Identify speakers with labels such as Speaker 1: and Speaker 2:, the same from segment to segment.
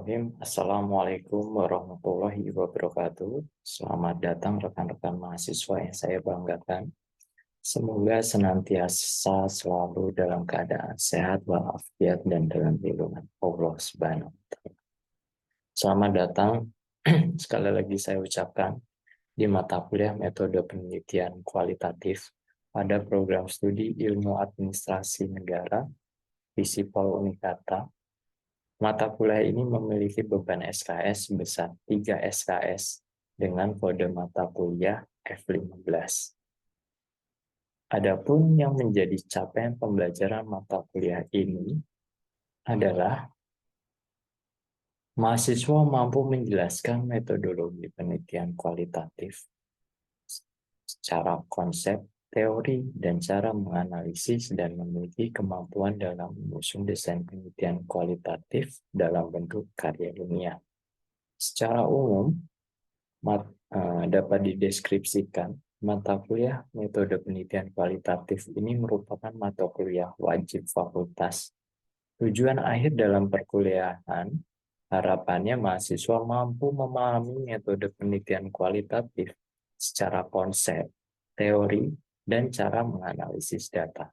Speaker 1: Bismillahirrahmanirrahim. Assalamualaikum warahmatullahi wabarakatuh. Selamat datang rekan-rekan mahasiswa yang saya banggakan. Semoga senantiasa selalu dalam keadaan sehat walafiat dan dalam lindungan Allah Subhanahu wa Ta'ala. Selamat datang sekali lagi saya ucapkan di mata kuliah metode penelitian kualitatif pada program studi Ilmu Administrasi Negara Visipol Unikata. Mata kuliah ini memiliki beban SKS sebesar 3 SKS dengan kode mata kuliah F15. Adapun yang menjadi capaian pembelajaran mata kuliah ini adalah mahasiswa mampu menjelaskan metodologi penelitian kualitatif secara konsep, teori, dan cara menganalisis dan memiliki kemampuan dalam menyusun desain penelitian kualitatif dalam bentuk karya ilmiah. Secara umum, dapat dideskripsikan, mata kuliah metode penelitian kualitatif ini merupakan mata kuliah wajib fakultas. Tujuan akhir dalam perkuliahan, harapannya mahasiswa mampu memahami metode penelitian kualitatif secara konsep, teori, dan cara menganalisis data.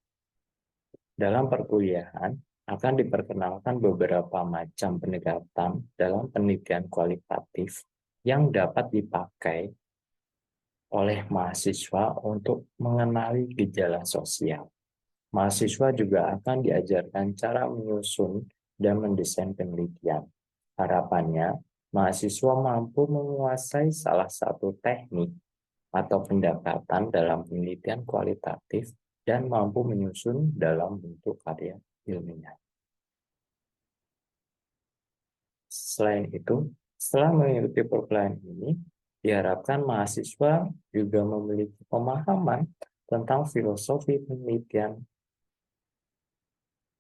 Speaker 1: Dalam perkuliahan, akan diperkenalkan beberapa macam pendekatan dalam penelitian kualitatif yang dapat dipakai oleh mahasiswa untuk mengenali gejala sosial. Mahasiswa juga akan diajarkan cara menyusun dan mendesain penelitian. Harapannya, mahasiswa mampu menguasai salah satu teknik atau pendekatan dalam penelitian kualitatif dan mampu menyusun dalam bentuk karya ilmiah. Selain itu, setelah mengikuti perkuliahan ini, diharapkan mahasiswa juga memiliki pemahaman tentang filosofi penelitian,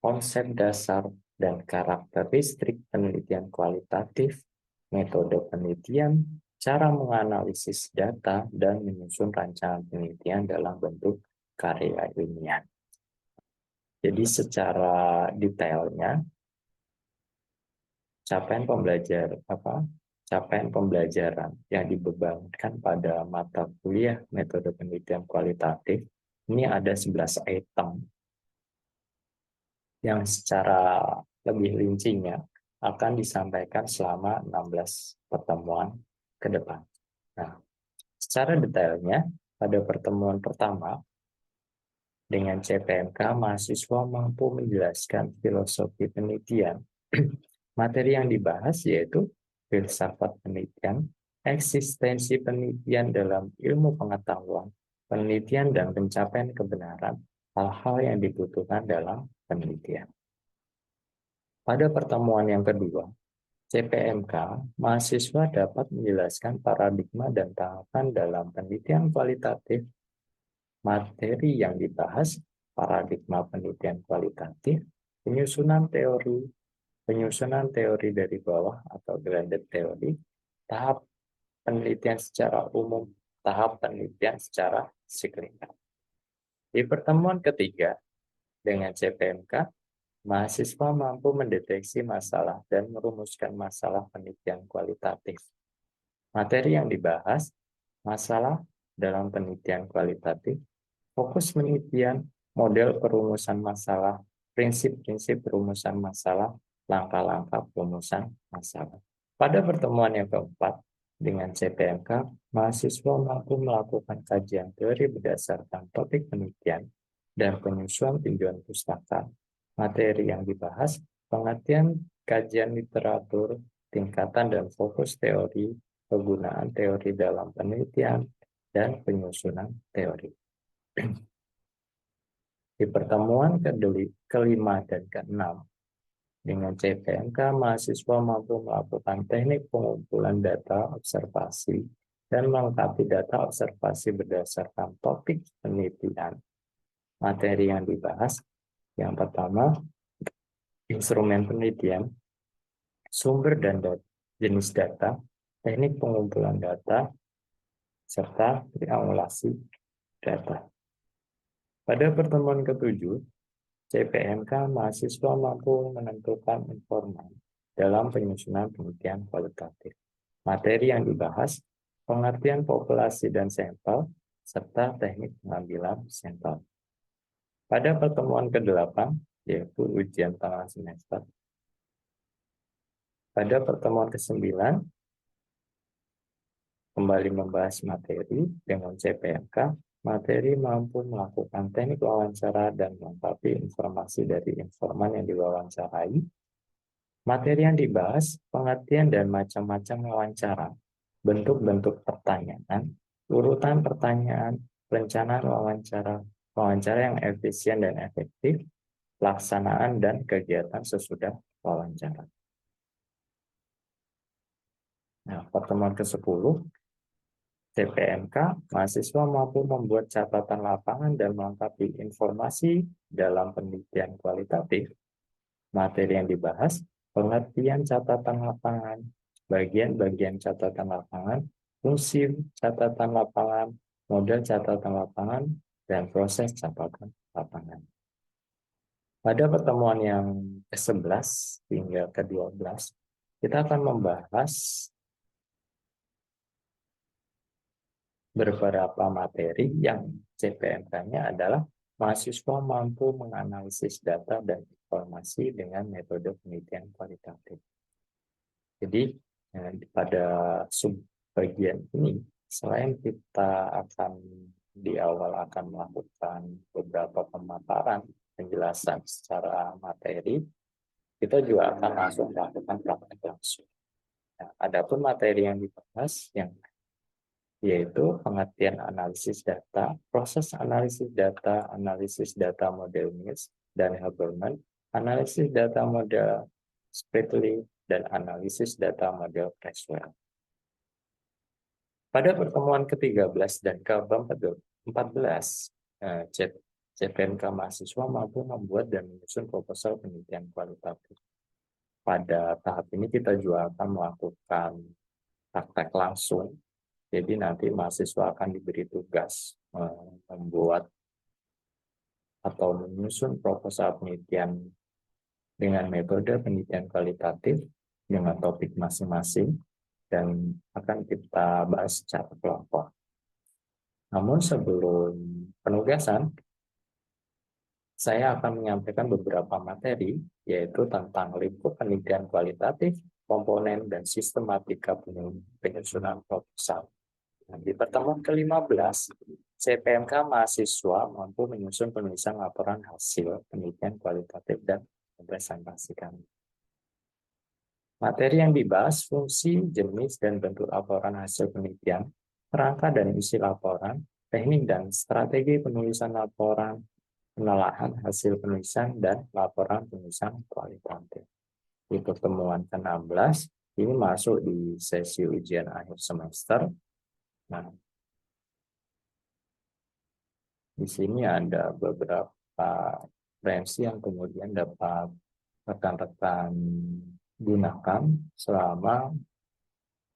Speaker 1: konsep dasar, dan karakteristik penelitian kualitatif, metode penelitian, cara menganalisis data, dan menyusun rancangan penelitian dalam bentuk karya ilmiah. Jadi secara detailnya, capaian pembelajaran yang dibebankan pada mata kuliah metode penelitian kualitatif ini ada 11 item yang secara lebih rincinya akan disampaikan selama 16 pertemuan ke depan. Nah, secara detailnya pada pertemuan pertama dengan CPMK mahasiswa mampu menjelaskan filosofi penelitian. Materi yang dibahas yaitu filsafat penelitian, eksistensi penelitian dalam ilmu pengetahuan, penelitian dan pencapaian kebenaran, hal-hal yang dibutuhkan dalam penelitian. Pada pertemuan yang kedua, CPMK, mahasiswa dapat menjelaskan paradigma dan tahapan dalam penelitian kualitatif. Materi yang dibahas, paradigma penelitian kualitatif, penyusunan teori dari bawah atau graded teori, tahap penelitian secara umum, tahap penelitian secara signifikan. Di pertemuan ketiga dengan CPMK, mahasiswa mampu mendeteksi masalah dan merumuskan masalah penelitian kualitatif. Materi yang dibahas, masalah dalam penelitian kualitatif, fokus penelitian, model perumusan masalah, prinsip-prinsip perumusan masalah, langkah-langkah perumusan masalah. Pada pertemuan yang keempat, dengan CPMK, mahasiswa mampu melakukan kajian teori berdasarkan topik penelitian dan penyusunan tinjauan pustaka. Materi yang dibahas, pengertian kajian literatur, tingkatan dan fokus teori, penggunaan teori dalam penelitian, dan penyusunan teori. Di pertemuan kelima dan keenam, dengan CPMK, mahasiswa mampu melakukan teknik pengumpulan data observasi dan melengkapi data observasi berdasarkan topik penelitian. Materi yang dibahas, yang pertama, instrumen penelitian, sumber dan jenis data, teknik pengumpulan data, serta triangulasi data. Pada pertemuan ketujuh, CPMK mahasiswa mampu menentukan informan dalam penyusunan penelitian kualitatif. Materi yang dibahas, pengertian populasi dan sampel, serta teknik pengambilan sampel. Pada pertemuan ke-8, yaitu ujian tengah semester, pada pertemuan ke-9, kembali membahas materi dengan CPMK, materi mampu melakukan teknik wawancara dan melengkapi informasi dari informan yang diwawancarai. Materi yang dibahas, pengertian dan macam-macam wawancara, bentuk-bentuk pertanyaan, urutan pertanyaan, perencanaan wawancara, wawancara yang efisien dan efektif, pelaksanaan dan kegiatan sesudah wawancara. Nah, pertemuan ke-10, CPMK, mahasiswa mampu membuat catatan lapangan dan melengkapi informasi dalam penelitian kualitatif. Materi yang dibahas, pengertian catatan lapangan, bagian-bagian catatan lapangan, fungsi catatan lapangan, model catatan lapangan, dan proses catatan lapangan. Pada pertemuan yang ke-11 hingga ke-12, kita akan membahas beberapa materi yang CPMK-nya adalah mahasiswa mampu menganalisis data dan informasi dengan metode penelitian kualitatif. Jadi pada subbagian ini, selain kita akan di awal akan melakukan beberapa pemaparan, penjelasan secara materi, kita juga akan langsung melakukan praktek langsung. Nah, adapun materi yang dibahas yang yaitu pengertian analisis data, proses analisis data model Mills dan Habermas, analisis data model Spratly, dan analisis data model Creswell. Pada pertemuan ke-13 dan ke-14, CPMK mahasiswa mampu membuat dan menyusun proposal penelitian kualitatif. Pada tahap ini kita juga akan melakukan praktek langsung. Jadi nanti mahasiswa akan diberi tugas membuat atau menyusun proposal penelitian dengan metode penelitian kualitatif dengan topik masing-masing dan akan kita bahas secara kelompok. Namun sebelum penugasan, saya akan menyampaikan beberapa materi, yaitu tentang lingkup penelitian kualitatif, komponen, dan sistematika penyusunan proposal. Di pertemuan ke-15, CPMK mahasiswa mampu menyusun penulisan laporan hasil penelitian kualitatif dan mempresentasikan. Materi yang dibahas, fungsi, jenis, dan bentuk laporan hasil penelitian, kerangka dan isi laporan, teknik dan strategi penulisan laporan, penelaahan hasil penulisan, dan laporan penulisan kualitatif. Di pertemuan ke-16, ini masuk di sesi ujian akhir semester. Nah, di sini ada beberapa referensi yang kemudian dapat rekan-rekan gunakan selama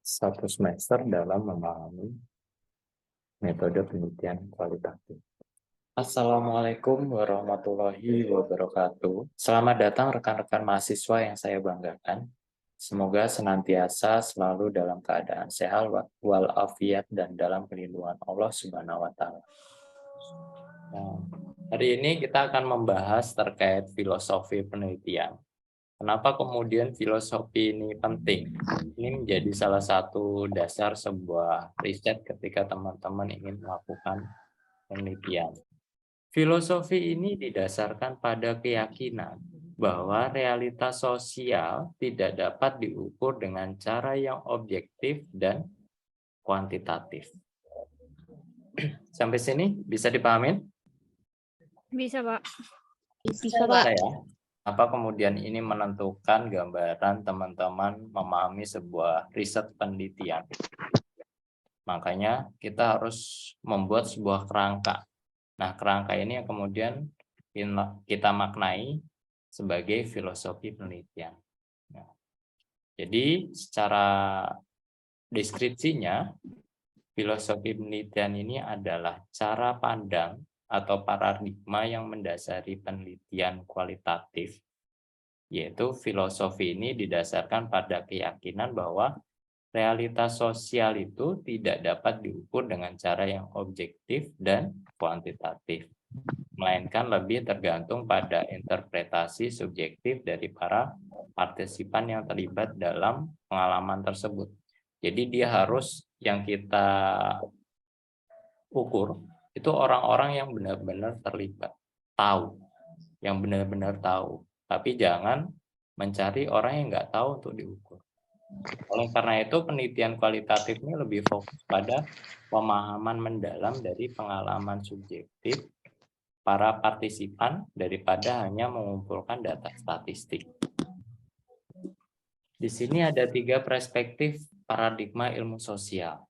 Speaker 1: satu semester dalam memahami metode penelitian kualitatif. Assalamualaikum warahmatullahi wabarakatuh. Selamat datang rekan-rekan mahasiswa yang saya banggakan. Semoga senantiasa selalu dalam keadaan sehat walafiat dan dalam perlindungan Allah Subhanahu wa Ta'ala. Nah, hari ini kita akan membahas terkait filosofi penelitian. Kenapa kemudian filosofi ini penting? Ini menjadi salah satu dasar sebuah riset ketika teman-teman ingin melakukan penelitian. Filosofi ini didasarkan pada keyakinan bahwa realitas sosial tidak dapat diukur dengan cara yang objektif dan kuantitatif. Sampai sini bisa dipahami?
Speaker 2: Bisa, Pak.
Speaker 3: Bisa, Pak.
Speaker 1: Ya. Apa kemudian ini menentukan gambaran teman-teman memahami sebuah riset penelitian. Makanya kita harus membuat sebuah kerangka. Nah, kerangka ini yang kemudian kita maknai sebagai filosofi penelitian. Nah, jadi secara deskripsinya, filosofi penelitian ini adalah cara pandang atau paradigma yang mendasari penelitian kualitatif yaitu filosofi ini didasarkan pada keyakinan bahwa realitas sosial itu tidak dapat diukur dengan cara yang objektif dan kuantitatif, melainkan lebih tergantung pada interpretasi subjektif dari para partisipan yang terlibat dalam pengalaman tersebut. Jadi dia harus yang kita ukur itu orang-orang yang benar-benar terlibat, tahu, yang benar-benar tahu. Tapi jangan mencari orang yang nggak tahu untuk diukur. Oleh karena itu, penelitian kualitatif ini lebih fokus pada pemahaman mendalam dari pengalaman subjektif para partisipan daripada hanya mengumpulkan data statistik. Di sini ada 3 perspektif paradigma ilmu sosial.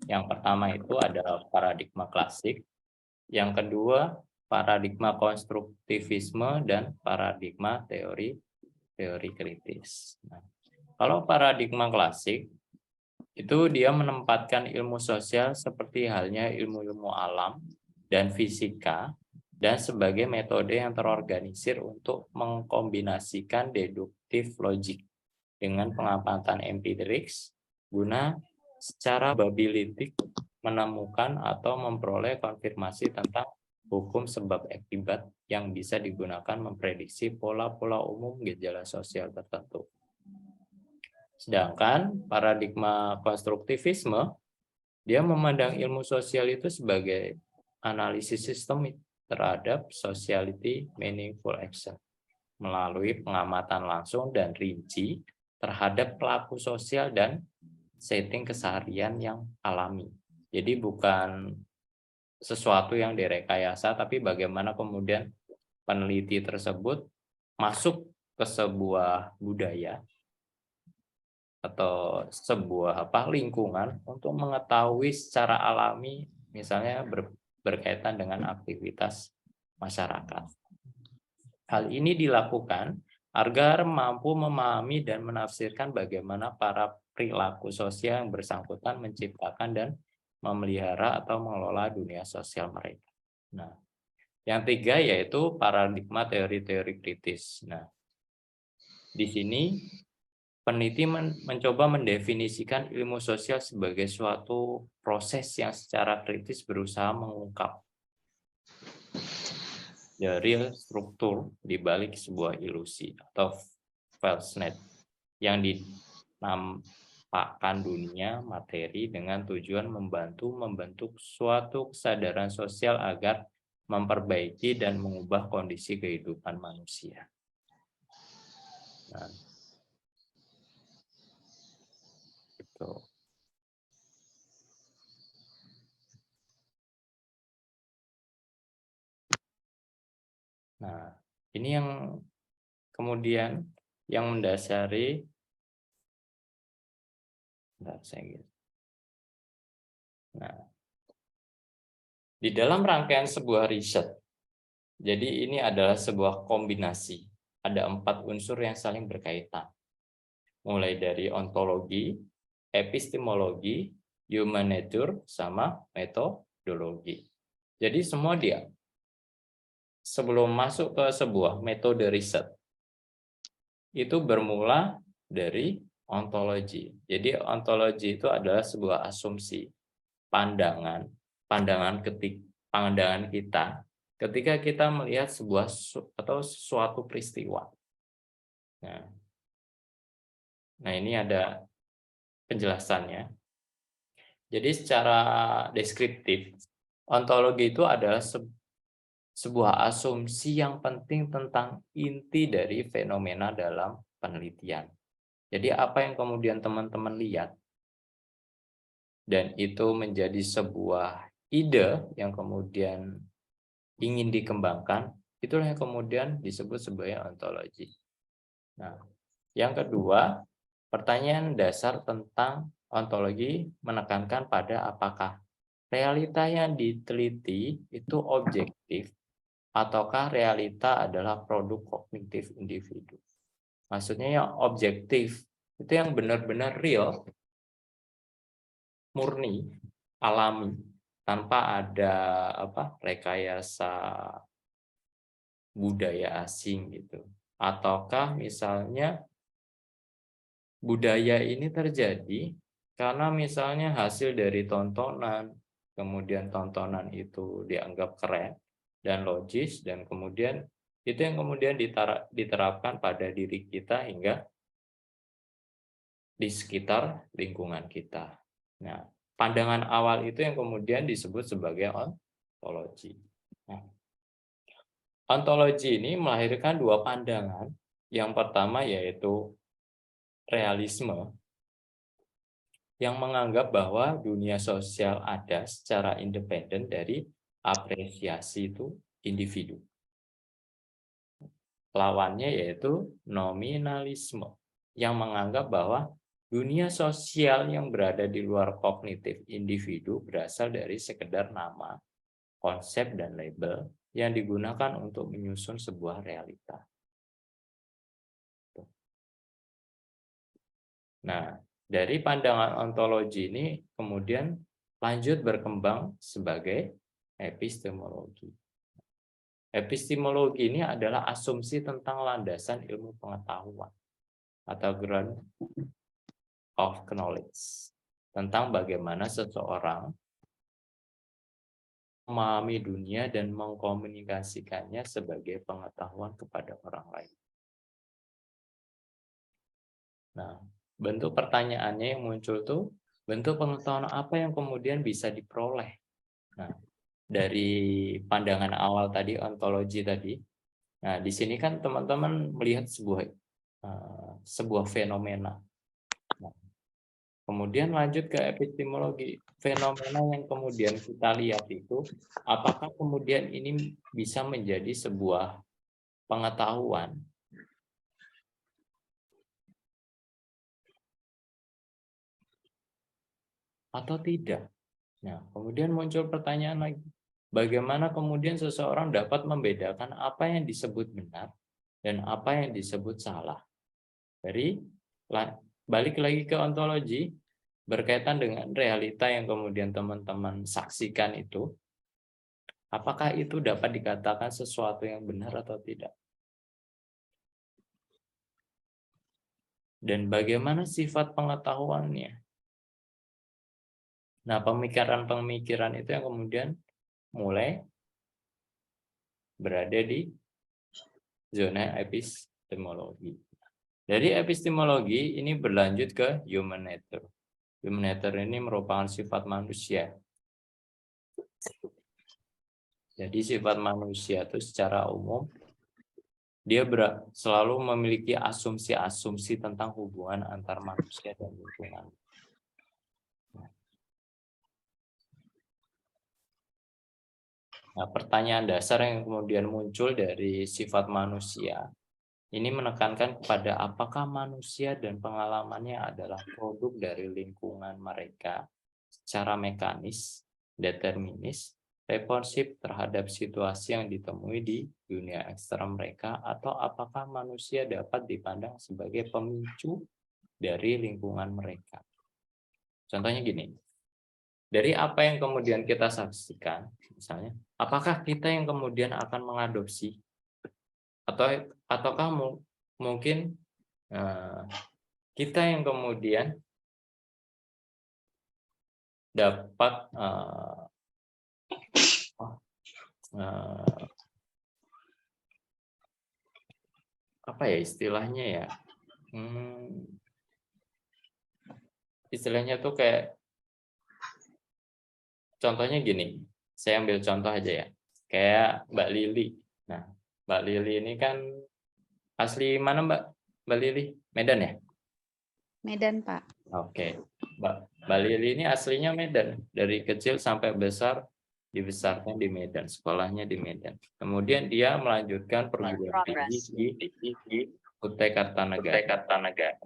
Speaker 1: Yang pertama itu adalah paradigma klasik, yang kedua paradigma konstruktivisme, dan paradigma teori kritis. Nah, kalau paradigma klasik, itu dia menempatkan ilmu sosial seperti halnya ilmu-ilmu alam dan fisika, dan sebagai metode yang terorganisir untuk mengkombinasikan deduktif logik dengan pengamatan empirik guna secara probabilistik menemukan atau memperoleh konfirmasi tentang hukum sebab akibat yang bisa digunakan memprediksi pola-pola umum gejala sosial tertentu. Sedangkan paradigma konstruktivisme, dia memandang ilmu sosial itu sebagai analisis sistemik terhadap sociality meaningful action melalui pengamatan langsung dan rinci terhadap pelaku sosial dan setting keseharian yang alami. Jadi bukan sesuatu yang direkayasa, tapi bagaimana kemudian peneliti tersebut masuk ke sebuah budaya atau sebuah lingkungan untuk mengetahui secara alami, misalnya berkaitan dengan aktivitas masyarakat. Hal ini dilakukan agar mampu memahami dan menafsirkan bagaimana para perilaku sosial yang bersangkutan menciptakan dan memelihara atau mengelola dunia sosial mereka. Nah, yang 3 yaitu paradigma teori-teori kritis. Nah, di sini peneliti mencoba mendefinisikan ilmu sosial sebagai suatu proses yang secara kritis berusaha mengungkap the real struktur di balik sebuah ilusi atau falsenet yang dinampakkan dunia materi dengan tujuan membantu membentuk suatu kesadaran sosial agar memperbaiki dan mengubah kondisi kehidupan manusia. Nah, gitu. Nah, ini yang kemudian yang mendasari. Nah, di dalam rangkaian sebuah riset, jadi ini adalah sebuah kombinasi. Ada 4 unsur yang saling berkaitan. Mulai dari ontologi, epistemologi, human nature, sama metodologi. Jadi semua dia sebelum masuk ke sebuah metode riset itu bermula dari ontologi. Jadi ontologi itu adalah sebuah asumsi, pandangan kita ketika kita melihat sebuah atau suatu peristiwa. Nah, ini ada penjelasannya. Jadi secara deskriptif, ontologi itu adalah sebuah asumsi yang penting tentang inti dari fenomena dalam penelitian. Jadi apa yang kemudian teman-teman lihat dan itu menjadi sebuah ide yang kemudian ingin dikembangkan, itulah yang kemudian disebut sebagai ontologi. Nah, yang kedua, pertanyaan dasar tentang ontologi menekankan pada apakah realita yang diteliti itu objektif ataukah realita adalah produk kognitif individu. Maksudnya yang objektif itu yang benar-benar real, murni, alami, tanpa ada rekayasa budaya asing gitu. Ataukah misalnya budaya ini terjadi karena misalnya hasil dari tontonan, kemudian tontonan itu dianggap keren dan logis, dan kemudian itu yang kemudian diterapkan pada diri kita hingga di sekitar lingkungan kita. Nah, pandangan awal itu yang kemudian disebut sebagai ontologi. Nah, ontologi ini melahirkan dua pandangan. Yang pertama yaitu realisme, yang menganggap bahwa dunia sosial ada secara independen dari apresiasi itu individu. Lawannya yaitu nominalisme, yang menganggap bahwa dunia sosial yang berada di luar kognitif individu berasal dari sekedar nama, konsep, dan label yang digunakan untuk menyusun sebuah realita. Nah, dari pandangan ontologi ini kemudian lanjut berkembang sebagai epistemologi. Epistemologi ini adalah asumsi tentang landasan ilmu pengetahuan atau ground of knowledge, tentang bagaimana seseorang memahami dunia dan mengkomunikasikannya sebagai pengetahuan kepada orang lain. Nah, bentuk pertanyaannya yang muncul tuh, bentuk pengetahuan apa yang kemudian bisa diperoleh? Nah, dari pandangan awal tadi, ontologi tadi, nah di sini kan teman-teman melihat sebuah fenomena. Nah, kemudian lanjut ke epistemologi, fenomena yang kemudian kita lihat itu, apakah kemudian ini bisa menjadi sebuah pengetahuan atau tidak? Nah, kemudian muncul pertanyaan lagi, bagaimana kemudian seseorang dapat membedakan apa yang disebut benar dan apa yang disebut salah? Dari balik lagi ke ontologi, berkaitan dengan realita yang kemudian teman-teman saksikan itu, apakah itu dapat dikatakan sesuatu yang benar atau tidak? Dan bagaimana sifat pengetahuannya? Nah, pemikiran-pemikiran itu yang kemudian mulai berada di zona epistemologi. Dari epistemologi ini berlanjut ke human nature. Human nature ini merupakan sifat manusia. Jadi sifat manusia itu secara umum dia selalu memiliki asumsi-asumsi tentang hubungan antar manusia dan lingkungan. Nah, pertanyaan dasar yang kemudian muncul dari sifat manusia ini menekankan kepada apakah manusia dan pengalamannya adalah produk dari lingkungan mereka secara mekanis, determinis, responsif terhadap situasi yang ditemui di dunia eksternal mereka, atau apakah manusia dapat dipandang sebagai pemicu dari lingkungan mereka. Contohnya gini, dari apa yang kemudian kita saksikan, misalnya, apakah kita yang kemudian akan mengadopsi ataukah mungkin kita yang kemudian dapat apa ya istilahnya ya, istilahnya tuh kayak, contohnya gini, saya ambil contoh aja ya, kayak Mbak Lili. Nah, Mbak Lili ini kan asli mana Mbak Lili? Medan ya?
Speaker 3: Medan, Pak.
Speaker 1: Oke, Mbak Lili ini aslinya Medan, dari kecil sampai besar dibesarkan di Medan, sekolahnya di Medan. Kemudian dia melanjutkan perguruan tinggi di UT Kartanegara.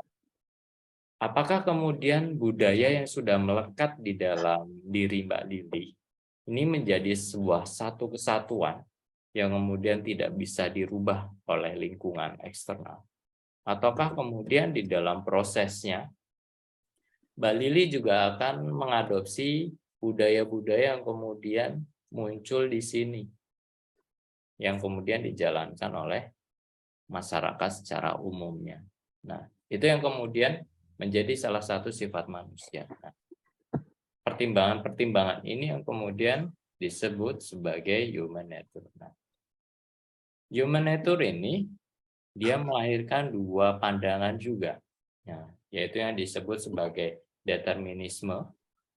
Speaker 1: Apakah kemudian budaya yang sudah melekat di dalam diri Mbak Lili ini menjadi sebuah satu kesatuan yang kemudian tidak bisa dirubah oleh lingkungan eksternal? Ataukah kemudian di dalam prosesnya Mbak Lili juga akan mengadopsi budaya-budaya yang kemudian muncul di sini, yang kemudian dijalankan oleh masyarakat secara umumnya. Nah, itu yang kemudian menjadi salah satu sifat manusia. Nah, pertimbangan-pertimbangan ini yang kemudian disebut sebagai human nature. Nah, human nature ini dia melahirkan dua pandangan juga, ya, yaitu yang disebut sebagai determinisme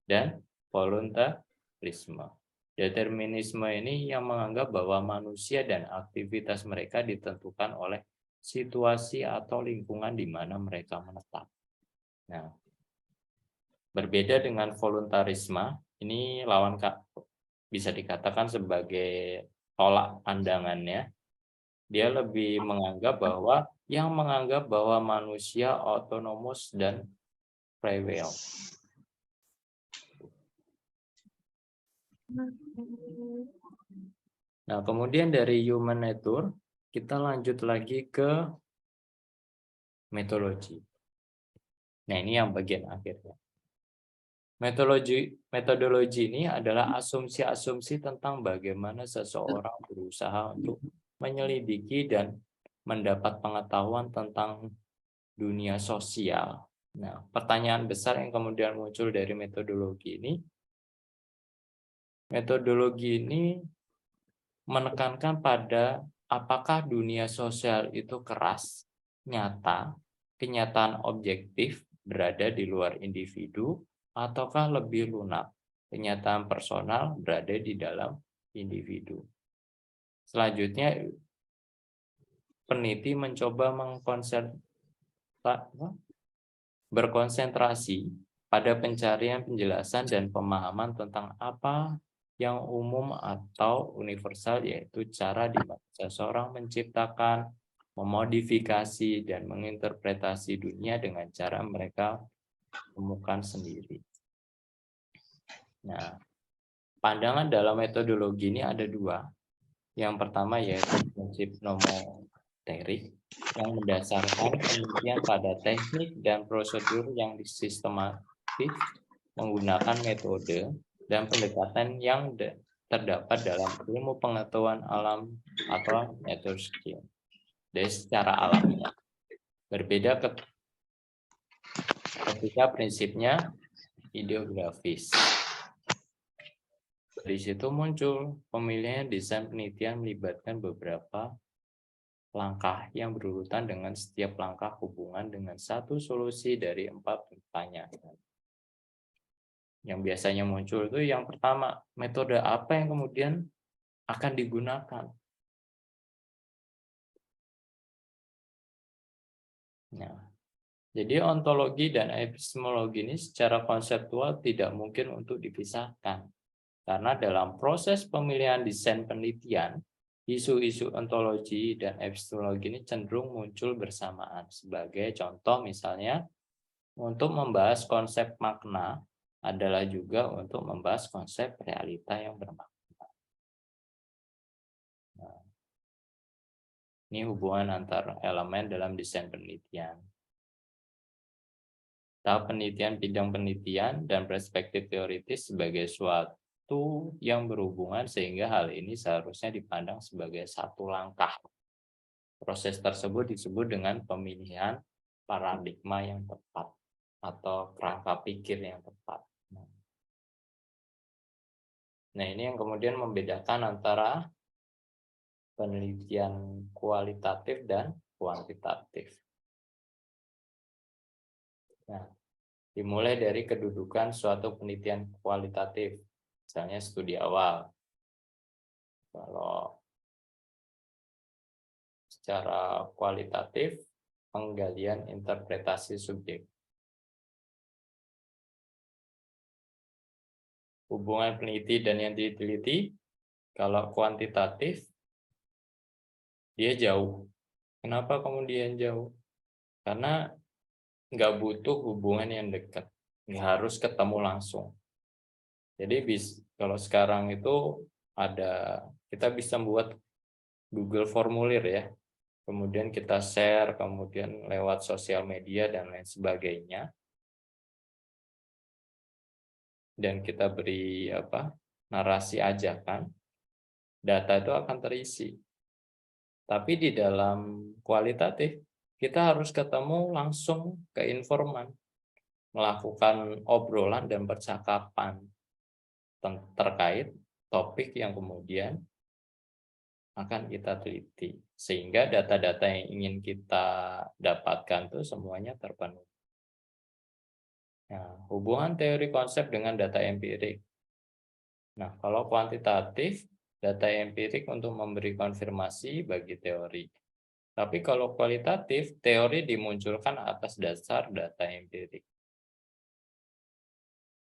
Speaker 1: dan voluntarisme. Determinisme ini yang menganggap bahwa manusia dan aktivitas mereka ditentukan oleh situasi atau lingkungan di mana mereka menetap. Nah, berbeda dengan voluntarisme, ini bisa dikatakan sebagai tolak pandangannya. Dia lebih menganggap bahwa manusia otonomus dan free will. Nah, kemudian dari human nature, kita lanjut lagi ke metodologi. Nah, ini yang bagian akhirnya. Metodologi ini adalah asumsi-asumsi tentang bagaimana seseorang berusaha untuk menyelidiki dan mendapat pengetahuan tentang dunia sosial. Nah, pertanyaan besar yang kemudian muncul dari metodologi ini menekankan pada apakah dunia sosial itu keras, nyata, kenyataan objektif berada di luar individu, ataukah lebih lunak, kenyataan personal berada di dalam individu. Selanjutnya, peneliti mencoba berkonsentrasi pada pencarian penjelasan dan pemahaman tentang apa yang umum atau universal, yaitu cara di mana seseorang menciptakan, memodifikasi, dan menginterpretasi dunia dengan cara mereka temukan sendiri. Nah, pandangan dalam metodologi ini ada dua. Yang pertama yaitu prinsip nomoterik yang mendasarkan penelitian pada teknik dan prosedur yang sistematis menggunakan metode dan pendekatan yang terdapat dalam ilmu pengetahuan alam atau nature skill. Dari secara alamiah. Berbeda ketika prinsipnya ideografis. Dari situ muncul pemilihan desain penelitian melibatkan beberapa langkah yang berurutan dengan setiap langkah hubungan dengan satu solusi dari 4 pertanyaan. Yang biasanya muncul itu yang pertama, metode apa yang kemudian akan digunakan. Nah, jadi ontologi dan epistemologi ini secara konseptual tidak mungkin untuk dipisahkan. Karena dalam proses pemilihan desain penelitian, isu-isu ontologi dan epistemologi ini cenderung muncul bersamaan. Sebagai contoh misalnya, untuk membahas konsep makna adalah juga untuk membahas konsep realita yang bermakna. Nah, ini hubungan antar elemen dalam desain penelitian. Tahap penelitian, bidang penelitian, dan perspektif teoritis sebagai suatu yang berhubungan sehingga hal ini seharusnya dipandang sebagai satu langkah. Proses tersebut disebut dengan pemilihan paradigma yang tepat atau kerangka pikir yang tepat. Nah, ini yang kemudian membedakan antara penelitian kualitatif dan kuantitatif. Nah, dimulai dari kedudukan suatu penelitian kualitatif, misalnya studi awal. Kalau secara kualitatif, penggalian interpretasi subjek. Hubungan peneliti dan yang diteliti, kalau kuantitatif, dia jauh. Kenapa kemudian jauh? Karena nggak butuh hubungan yang dekat, nggak harus ketemu langsung. Jadi kalau sekarang itu kita bisa buat Google formulir ya, kemudian kita share, kemudian lewat sosial media dan lain sebagainya, dan kita beri narasi ajakan, data itu akan terisi. Tapi di dalam kualitatif, kita harus ketemu langsung ke informan, melakukan obrolan dan percakapan terkait topik yang kemudian akan kita teliti. Sehingga data-data yang ingin kita dapatkan itu semuanya terpenuhi. Nah, hubungan teori konsep dengan data empirik. Nah, kalau kuantitatif, data empirik untuk memberi konfirmasi bagi teori. Tapi kalau kualitatif, teori dimunculkan atas dasar data empirik.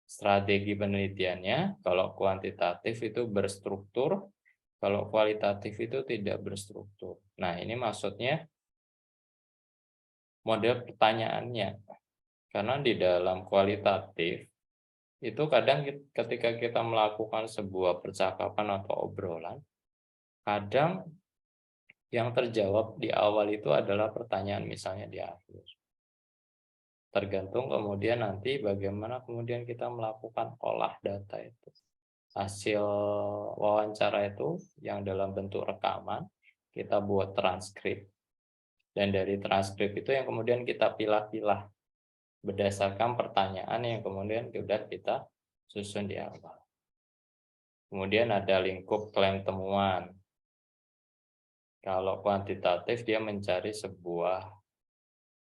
Speaker 1: Strategi penelitiannya, kalau kuantitatif itu berstruktur, kalau kualitatif itu tidak berstruktur. Nah, ini maksudnya model pertanyaannya. Karena di dalam kualitatif, itu kadang ketika kita melakukan sebuah percakapan atau obrolan, kadang yang terjawab di awal itu adalah pertanyaan misalnya di akhir. Tergantung kemudian nanti bagaimana kemudian kita melakukan olah data itu. Hasil wawancara itu yang dalam bentuk rekaman, kita buat transkrip. Dan dari transkrip itu yang kemudian kita pilah-pilah berdasarkan pertanyaan yang kemudian sudah kita susun di awal. Kemudian ada lingkup klaim temuan. Kalau kuantitatif dia mencari sebuah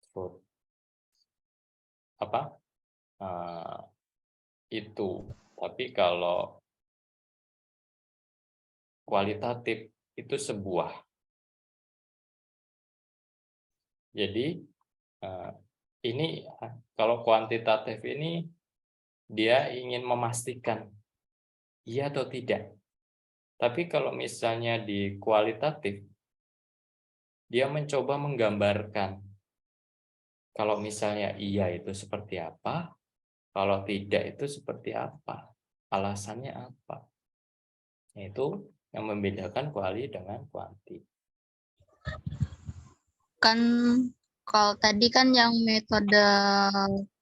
Speaker 1: truth. Itu. Tapi kalau kualitatif itu sebuah. Jadi ini kalau kuantitatif ini dia ingin memastikan iya atau tidak. Tapi kalau misalnya di kualitatif dia mencoba menggambarkan kalau misalnya iya itu seperti apa, kalau tidak itu seperti apa, alasannya apa. Itu yang membedakan kuali dengan kuanti.
Speaker 4: Kan kalau tadi kan yang metode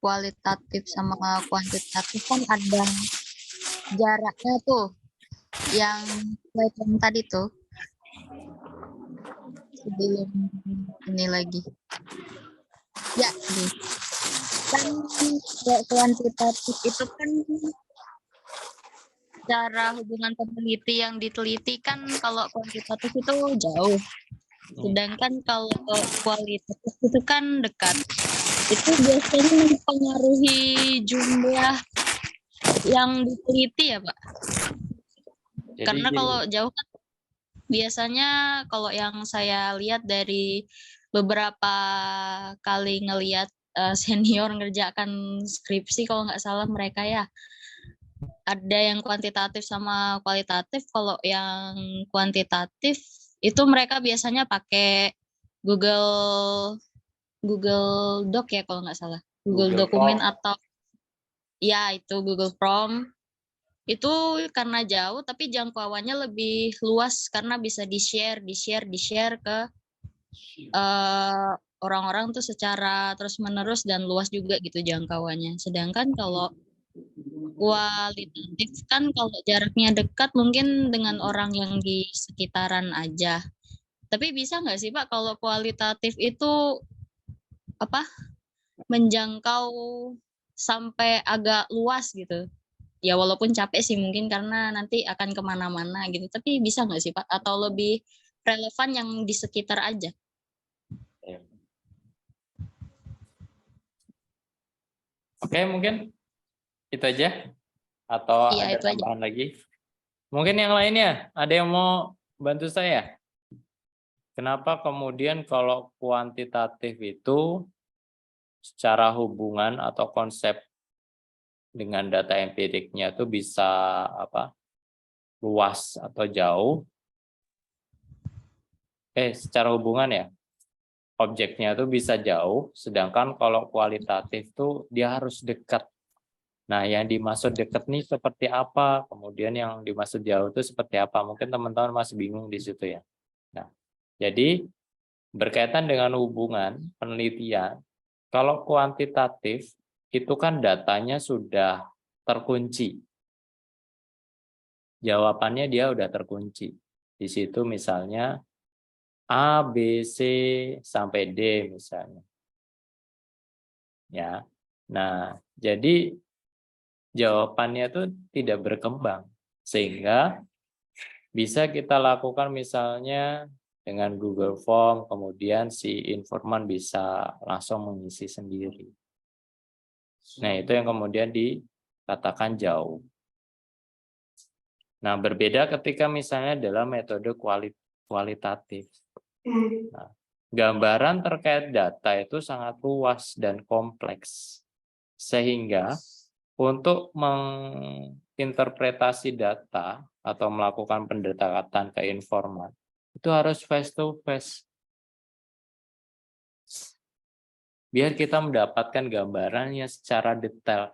Speaker 4: kualitatif sama kuantitatif kan ada jaraknya tuh, yang tadi tuh sebelum ini lagi. Ya, nih. Kan kuantitatif itu kan cara hubungan peneliti yang diteliti kan kalau kuantitatif itu jauh. Sedangkan kalau kualitatif itu kan dekat. Itu biasanya mempengaruhi jumlah yang diteliti ya, Pak?
Speaker 1: Jadi
Speaker 4: Karena
Speaker 1: gini,
Speaker 4: kalau jauh kan biasanya kalau yang saya lihat dari beberapa kali ngelihat senior ngerjakan skripsi kalau nggak salah mereka ya, ada yang kuantitatif sama kualitatif. Kalau yang kuantitatif itu mereka biasanya pakai Google Doc ya kalau nggak salah, Google dokumen atau ya itu Google Form. Itu karena jauh tapi jangkauannya lebih luas karena bisa di-share ke orang-orang tuh secara terus-menerus dan luas juga gitu jangkauannya. Sedangkan kalau kualitatif kan kalau jaraknya dekat mungkin dengan orang yang di sekitaran aja. Tapi bisa nggak sih Pak kalau kualitatif itu menjangkau sampai agak luas gitu? Ya walaupun capek sih mungkin karena nanti akan kemana-mana gitu. Tapi bisa nggak sih Pak? Atau lebih relevan yang di sekitar aja?
Speaker 1: Oke, mungkin itu aja. Atau
Speaker 4: Iya,
Speaker 1: ada
Speaker 4: itu aja.
Speaker 1: tambahan lagi? Mungkin yang lainnya, ada yang mau bantu saya? Kenapa kemudian kalau kuantitatif itu secara hubungan atau konsep dengan data empiriknya itu bisa luas atau jauh? Secara hubungan ya, objeknya itu bisa jauh, sedangkan kalau kualitatif tuh dia harus dekat. Nah, yang dimaksud dekat nih seperti apa? Kemudian yang dimaksud jauh itu seperti apa? Mungkin teman-teman masih bingung di situ ya. Nah, jadi berkaitan dengan hubungan penelitian, kalau kuantitatif itu kan datanya sudah terkunci. Jawabannya dia udah terkunci. Di situ misalnya A, B, C sampai D misalnya. Ya. Nah, jadi jawabannya itu tidak berkembang, sehingga bisa kita lakukan misalnya dengan Google Form, kemudian si informan bisa langsung mengisi sendiri. Nah, itu yang kemudian dikatakan jauh. Nah, berbeda ketika misalnya dalam metode kualitatif. Nah, gambaran terkait data itu sangat luas dan kompleks. Sehingga untuk menginterpretasi data atau melakukan pendekatan ke informan, itu harus face to face. Biar kita mendapatkan gambarannya secara detail.